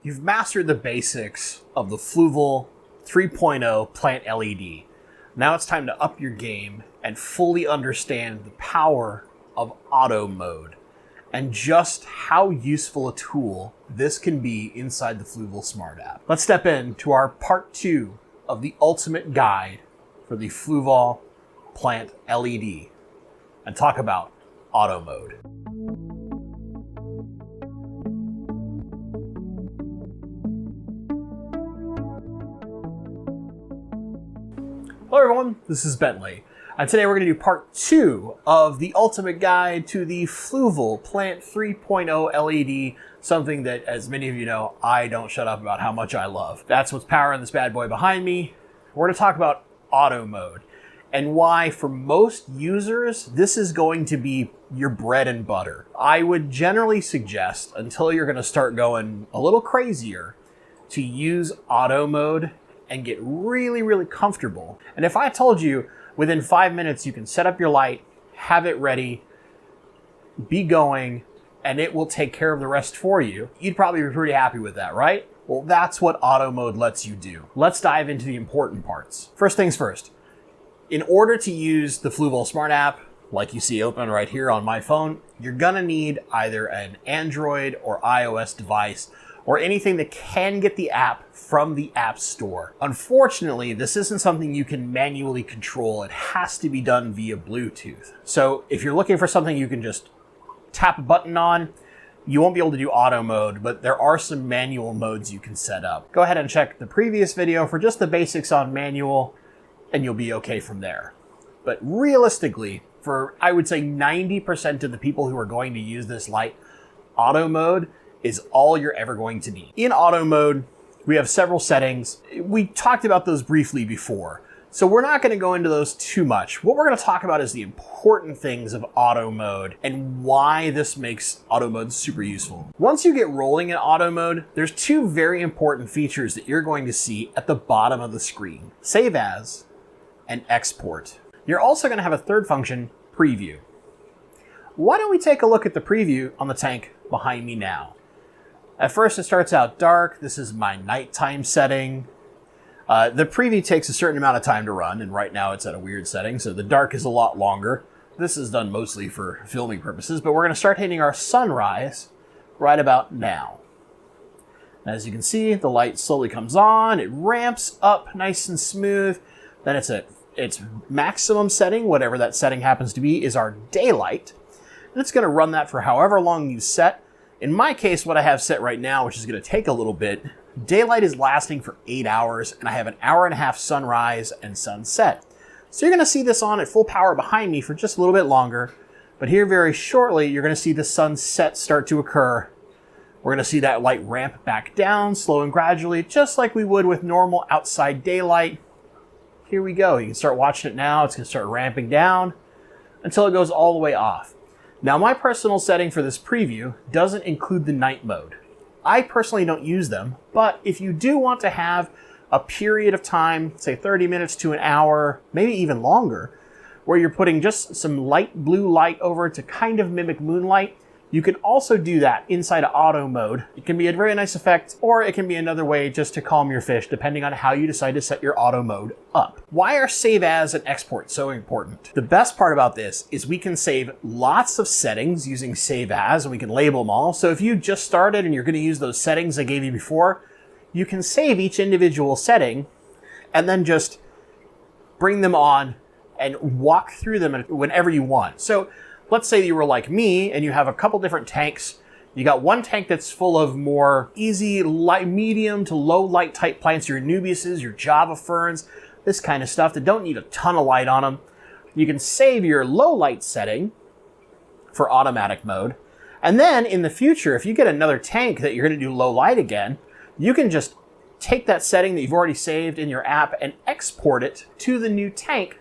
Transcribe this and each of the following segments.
You've mastered the basics of the Fluval 3.0 plant LED. Now it's time to up your game and fully understand the power of auto mode and just how useful a tool this can be inside the Fluval Smart app. Let's step into our part 2 of the ultimate guide for the Fluval Plant LED and talk about auto mode. Hello everyone, this is Bentley, and today we're going to do part 2 of the ultimate guide to the Fluval Plant 3.0 LED, something that, as many of you know, I don't shut up about how much I love. That's what's powering this bad boy behind me. We're going to talk about auto mode and why, for most users, this is going to be your bread and butter. I would generally suggest, until you're going to start going a little crazier, to use auto mode and get really, really comfortable. And if I told you within 5 minutes you can set up your light, have it ready, be going, and it will take care of the rest for you, you'd probably be pretty happy with that, right? Well, that's what auto mode lets you do. Let's dive into the important parts. First things first, in order to use the Fluval Smart app, like you see open right here on my phone, you're gonna need either an Android or iOS device or anything that can get the app from the App Store. Unfortunately, this isn't something you can manually control. It has to be done via Bluetooth. So if you're looking for something you can just tap a button on, you won't be able to do auto mode, but there are some manual modes you can set up. Go ahead and check the previous video for just the basics on manual, and you'll be okay from there. But realistically, for I would say 90% of the people who are going to use this light, auto mode is all you're ever going to need. In auto mode, we have several settings. We talked about those briefly before, so we're not gonna go into those too much. What we're gonna talk about is the important things of auto mode and why this makes auto mode super useful. Once you get rolling in auto mode, there's two very important features that you're going to see at the bottom of the screen: Save As and Export. You're also gonna have a third function, Preview. Why don't we take a look at the preview on the tank behind me now? At first, it starts out dark. This is my nighttime setting. The preview takes a certain amount of time to run, and right now it's at a weird setting, so the dark is a lot longer. This is done mostly for filming purposes, but we're going to start hitting our sunrise right about now. As you can see, the light slowly comes on. It ramps up nice and smooth. Then it's at its maximum setting, whatever that setting happens to be, is our daylight. And it's going to run that for however long you set. In my case, what I have set right now, which is going to take a little bit, daylight is lasting for 8 hours, and I have an hour and a half sunrise and sunset. So you're going to see this on at full power behind me for just a little bit longer, but here very shortly, you're going to see the sunset start to occur. We're going to see that light ramp back down, slow and gradually, just like we would with normal outside daylight. Here we go. You can start watching it now. It's going to start ramping down until it goes all the way off. Now, my personal setting for this preview doesn't include the night mode. I personally don't use them, but if you do want to have a period of time, say 30 minutes to an hour, maybe even longer, where you're putting just some light blue light over to kind of mimic moonlight, you can also do that inside of auto mode. It can be a very nice effect, or it can be another way just to calm your fish, depending on how you decide to set your auto mode up. Why are Save As and Export so important? The best part about this is we can save lots of settings using Save As, and we can label them all. So if you just started and you're going to use those settings I gave you before, you can save each individual setting and then just bring them on and walk through them whenever you want. So let's say you were like me and you have a couple different tanks. You got one tank that's full of more easy, light, medium to low light type plants, your Anubiases, your Java ferns, this kind of stuff that don't need a ton of light on them. You can save your low light setting for automatic mode. And then in the future, if you get another tank that you're going to do low light again, you can just take that setting that you've already saved in your app and export it to the new tank.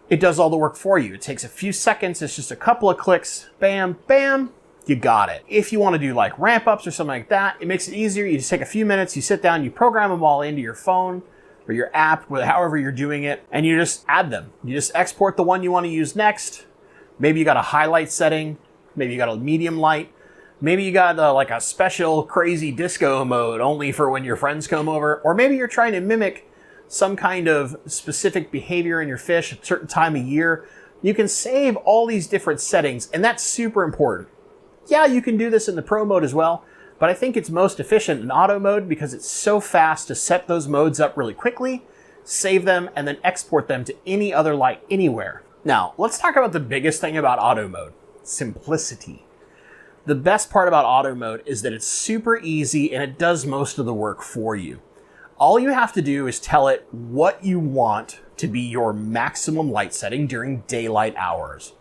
It does all the work for you. It takes a few seconds. It's just a couple of clicks. Bam, bam, you got it. If you want to do like ramp ups or something like that, it makes it easier. You just take a few minutes, you sit down, you program them all into your phone or your app, however you're doing it, and you just add them. You just export the one you want to use next. Maybe you got a highlight setting. Maybe you got a medium light. Maybe you got like a special crazy disco mode only for when your friends come over. Or maybe you're trying to mimic some kind of specific behavior in your fish at a certain time of year. You can save all these different settings, and that's super important. Yeah, you can do this in the pro mode as well, but I think it's most efficient in auto mode because it's so fast to set those modes up really quickly, save them, and then export them to any other light anywhere. Now, let's talk about the biggest thing about auto mode: simplicity. The best part about auto mode is that it's super easy and it does most of the work for you. All you have to do is tell it what you want to be your maximum light setting during daylight hours.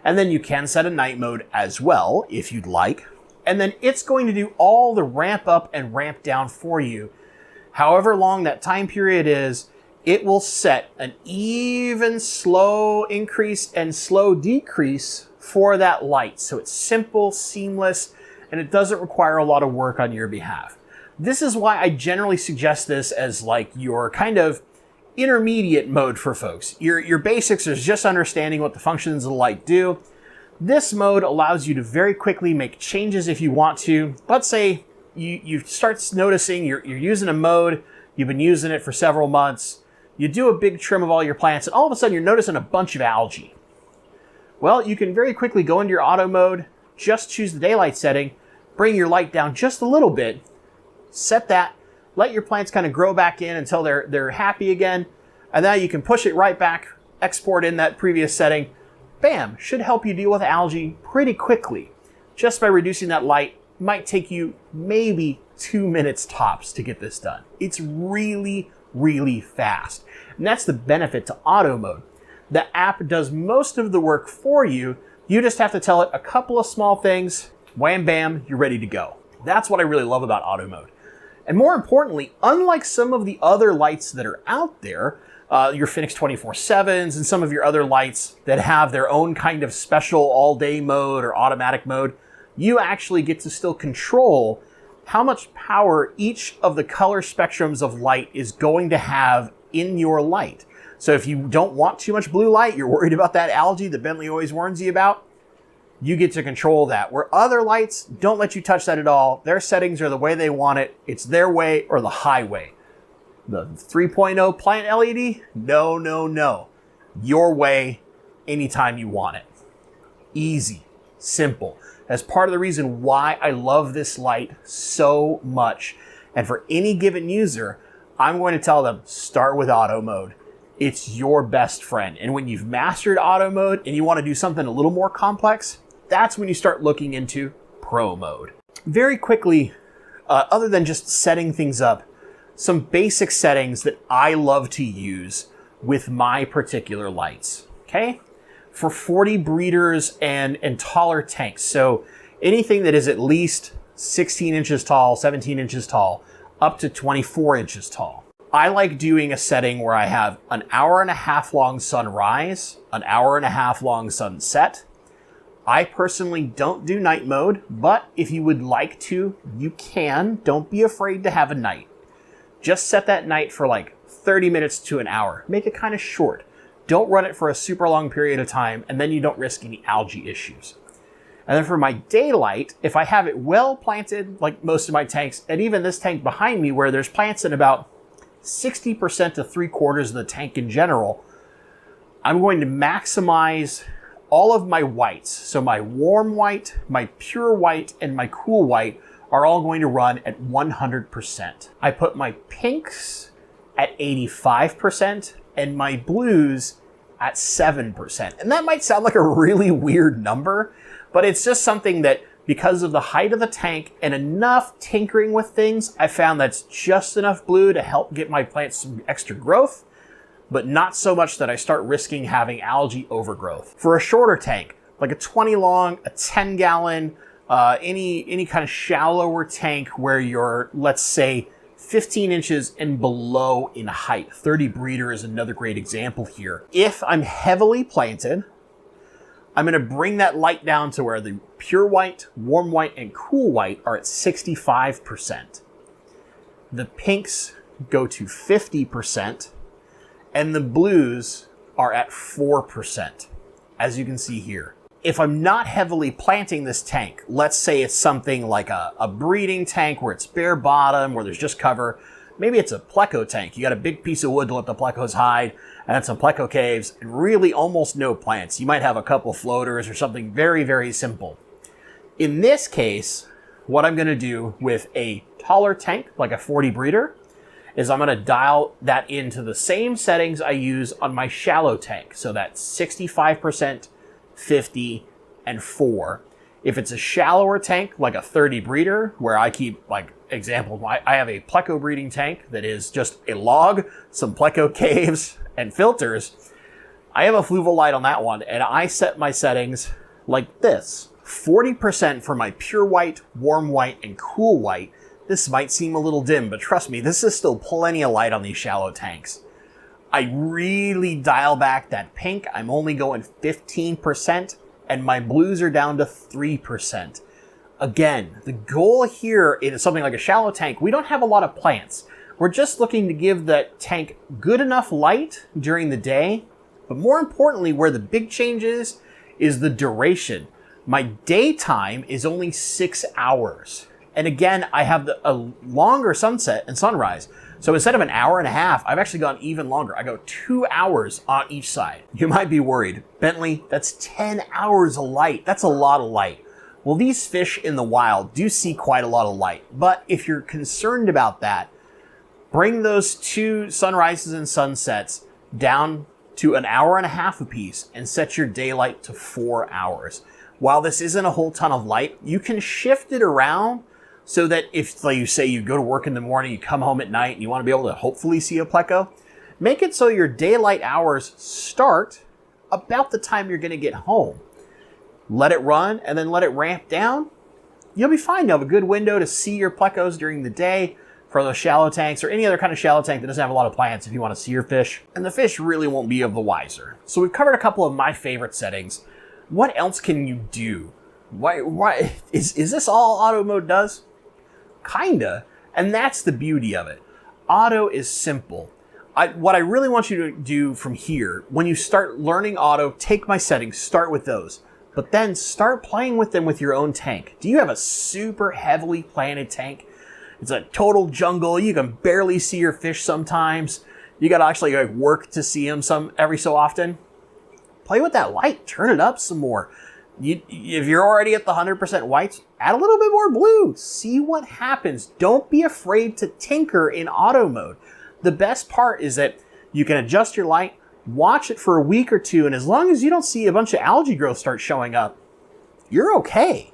And then you can set a night mode as well, if you'd like. And then it's going to do all the ramp up and ramp down for you. However long that time period is, it will set an even slow increase and slow decrease for that light. So it's simple, seamless, and it doesn't require a lot of work on your behalf. This is why I generally suggest this as like your kind of intermediate mode for folks. Your basics is just understanding what the functions of the light do. This mode allows you to very quickly make changes if you want to. Let's say you start noticing you're using a mode, you've been using it for several months, you do a big trim of all your plants, and all of a sudden you're noticing a bunch of algae. Well, you can very quickly go into your auto mode, just choose the daylight setting, bring your light down just a little bit, set that, let your plants kind of grow back in until they're happy again, and now you can push it right back, export in that previous setting. Bam! Should help you deal with algae pretty quickly. Just by reducing that light, might take you maybe 2 minutes tops to get this done. It's really, really fast. And that's the benefit to auto mode. The app does most of the work for you. You just have to tell it a couple of small things. Wham bam, you're ready to go. That's what I really love about auto mode. And more importantly, unlike some of the other lights that are out there, your Phoenix 24/7s and some of your other lights that have their own kind of special all-day mode or automatic mode, you actually get to still control how much power each of the color spectrums of light is going to have in your light. So if you don't want too much blue light, you're worried about that algae that Bentley always warns you about, you get to control that. Where other lights don't let you touch that at all. Their settings are the way they want it. It's their way or the highway. The 3.0 plant LED? No, no, no. Your way, anytime you want it. Easy, simple. That's part of the reason why I love this light so much. And for any given user, I'm going to tell them, start with auto mode. It's your best friend. And when you've mastered auto mode and you want to do something a little more complex, that's when you start looking into pro mode. Very quickly, other than just setting things up, some basic settings that I love to use with my particular lights, okay? For 40 breeders and taller tanks, so anything that is at least 16 inches tall, 17 inches tall, up to 24 inches tall. I like doing a setting where I have an hour and a half long sunrise, an hour and a half long sunset. I personally don't do night mode, but if you would like to, you can. Don't be afraid to have a night. Just set that night for like 30 minutes to an hour. Make it kind of short. Don't run it for a super long period of time, and then you don't risk any algae issues. And then for my daylight, if I have it well planted, like most of my tanks, and even this tank behind me where there's plants in about 60% to 3/4 of the tank in general, I'm going to maximize all of my whites. So my warm white, my pure white, and my cool white are all going to run at 100%. I put my pinks at 85% and my blues at 7%. And that might sound like a really weird number, but it's just something that because of the height of the tank and enough tinkering with things, I found that's just enough blue to help get my plants some extra growth, but not so much that I start risking having algae overgrowth. For a shorter tank, like a 20 long, a 10 gallon, any kind of shallower tank where you're, let's say, 15 inches and below in height. 30 breeder is another great example here. If I'm heavily planted, I'm going to bring that light down to where the pure white, warm white, and cool white are at 65%. The pinks go to 50%, and the blues are at 4%, as you can see here. if I'm not heavily planting this tank, let's say it's something like a breeding tank where it's bare bottom, where there's just cover. Maybe it's a pleco tank. You got a big piece of wood to let the plecos hide, and then some pleco caves, and really almost no plants. You might have a couple floaters or something very, very simple. In this case, what I'm going to do with a taller tank, like a 40 breeder, is I'm going to dial that into the same settings I use on my shallow tank. So that's 65%, 50, and 4. If it's a shallower tank, like a 30 breeder, where I keep, like, example, I have a pleco breeding tank that is just a log, some pleco caves, and filters. I have a Fluval light on that one, and I set my settings like this. 40% for my pure white, warm white, and cool white. This might seem a little dim, but trust me, this is still plenty of light on these shallow tanks. I really dial back that pink. I'm only going 15%, and my blues are down to 3%. Again, the goal here in something like a shallow tank, we don't have a lot of plants. We're just looking to give that tank good enough light during the day, but more importantly, where the big change is the duration. My daytime is only 6 hours. And again, I have a longer sunset and sunrise. So instead of an hour and a half, I've actually gone even longer. I go 2 hours on each side. You might be worried, Bentley, that's 10 hours of light. That's a lot of light. Well, these fish in the wild do see quite a lot of light. But if you're concerned about that, bring those 2 sunrises and sunsets down to an hour and a half apiece and set your daylight to 4 hours. While this isn't a whole ton of light, you can shift it around so that if, like you say, you go to work in the morning, you come home at night, and you want to be able to hopefully see a pleco, make it so your daylight hours start about the time you're going to get home. Let it run and then let it ramp down. You'll be fine. You'll have a good window to see your plecos during the day for those shallow tanks or any other kind of shallow tank that doesn't have a lot of plants if you want to see your fish. And the fish really won't be of the wiser. So we've covered a couple of my favorite settings. What else can you do? Why is this all auto mode does? Kinda. And that's the beauty of it. Auto is simple. What I really want you to do from here, when you start learning auto, take my settings, start with those. But then start playing with them with your own tank. Do you have a super heavily planted tank? It's a total jungle. You can barely see your fish sometimes. You got to actually like work to see them every so often. Play with that light. Turn it up some more. If you're already at the 100% whites, add a little bit more blue. See what happens. Don't be afraid to tinker in auto mode. The best part is that you can adjust your light, watch it for a week or two, and as long as you don't see a bunch of algae growth start showing up, you're okay.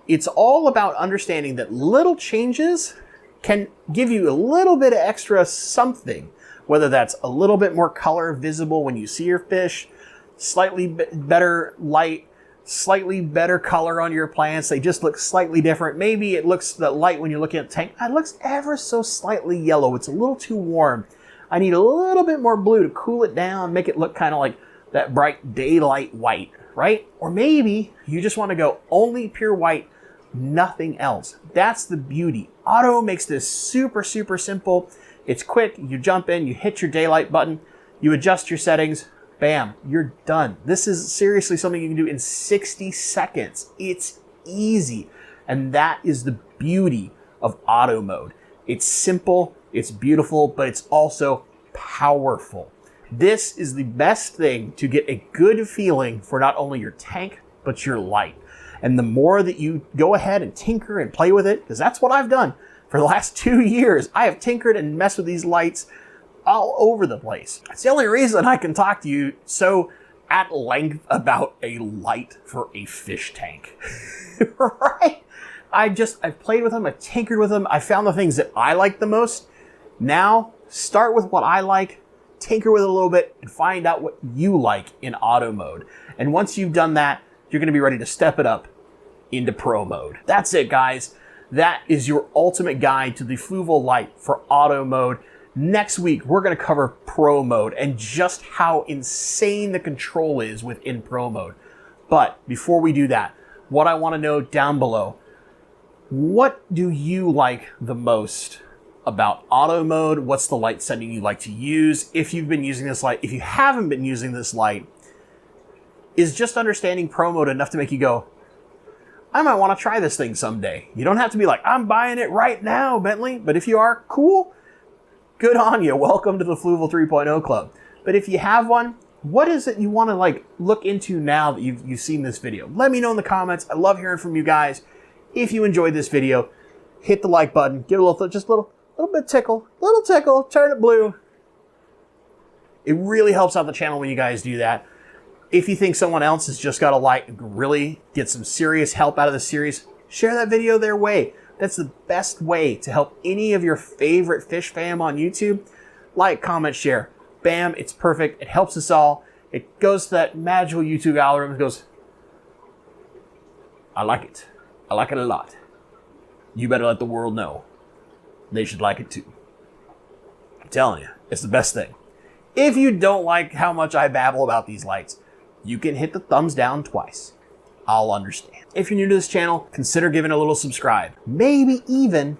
It's all about understanding that little changes can give you a little bit of extra something, whether that's a little bit more color visible when you see your fish, slightly better light, slightly better color on your plants. They just look slightly different. Maybe it looks, the light when you're looking at the tank, it looks ever so slightly yellow. It's a little too warm. I need a little bit more blue to cool it down, make it look kind of like that bright daylight white, right? Or maybe you just want to go only pure white, nothing else. That's the beauty. Auto makes this super, super simple. It's quick. You jump in, you hit your daylight button, you adjust your settings, bam, you're done. This is seriously something you can do in 60 seconds. It's easy. And that is the beauty of auto mode. It's simple, it's beautiful, but it's also powerful. This is the best thing to get a good feeling for not only your tank, but your light. And the more that you go ahead and tinker and play with it, because that's what I've done for the last 2 years. I have tinkered and messed with these lights all over the place. It's the only reason I can talk to you so at length about a light for a fish tank. Right? I've played with them, I've tinkered with them, I found the things that I like the most. Now, start with what I like, tinker with it a little bit, and find out what you like in auto mode. And once you've done that, you're going to be ready to step it up into pro mode. That's it, guys. That is your ultimate guide to the Fluval light for auto mode. Next week, we're going to cover pro mode and just how insane the control is within pro mode. But before we do that, what I want to know down below, what do you like the most about auto mode? What's the light setting you like to use? If you've been using this light, if you haven't been using this light, is just understanding pro mode enough to make you go, I might want to try this thing someday. You don't have to be like, I'm buying it right now, Bentley. But if you are, cool, good on you. Welcome to the Fluval 3.0 club. But if you have one, what is it you want to like look into now that you've seen this video? Let me know in the comments. I love hearing from you guys. If you enjoyed this video, hit the like button, give it a little, just a little bit tickle, turn it blue. It really helps out the channel when you guys do that. If you think someone else has just got to like really get some serious help out of the series, share that video their way. That's the best way to help any of your favorite fish fam on YouTube. Like, comment, share. Bam, it's perfect. It helps us all. It goes to that magical YouTube algorithm and goes, I like it. I like it a lot. You better let the world know. They should like it too. I'm telling you, it's the best thing. If you don't like how much I babble about these lights, you can hit the thumbs down twice. I'll understand. If you're new to this channel, consider giving a little subscribe. Maybe even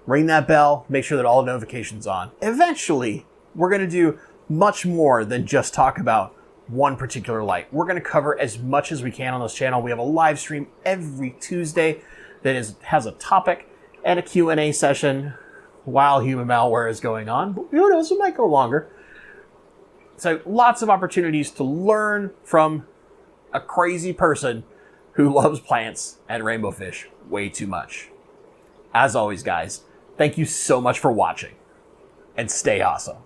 ring that bell, make sure that all the notifications on. Eventually, we're going to do much more than just talk about one particular light. We're going to cover as much as we can on this channel. We have a live stream every Tuesday that has a topic and a Q&A session while human malware is going on. But who knows, it might go longer. So lots of opportunities to learn from a crazy person who loves plants and rainbow fish way too much. As always, guys, thank you so much for watching, and stay awesome.